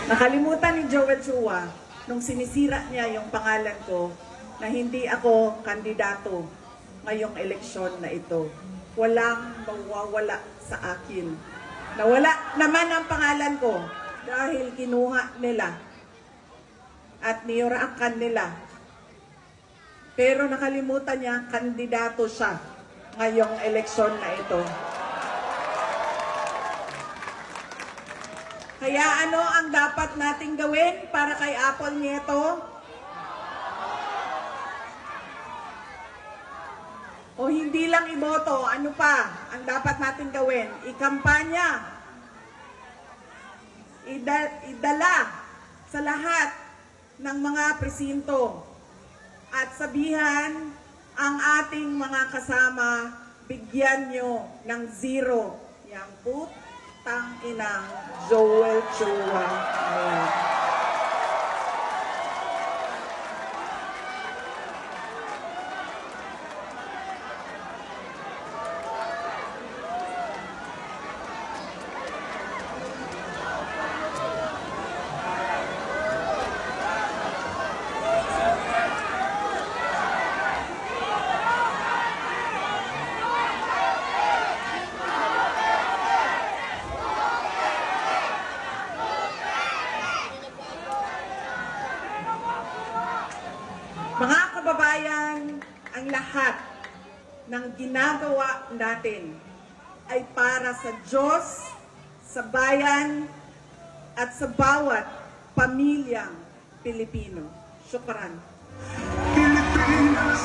Nakalimutan ni Joel Chua nung sinisira niya yung pangalan ko na hindi ako kandidato ngayong eleksyon na ito. Walang mawawala sa akin. Nawala naman ang pangalan ko dahil kinuha nila at niyuraakan nila. Pero nakalimutan niya, kandidato siya ngayong eleksyon na ito. Kaya ano ang dapat nating gawin para kay Apple Nieto? O hindi lang iboto, ano pa ang dapat natin gawin? Ikampanya, idala sa lahat ng mga presinto at sabihan ang ating mga kasama, bigyan nyo ng 0 yang putang inang Joel Chua. Ayan. Mga kababayan, ang lahat ng ginagawa natin ay para sa Diyos, sa bayan, at sa bawat pamilyang Pilipino. Syukran. Pilipinas,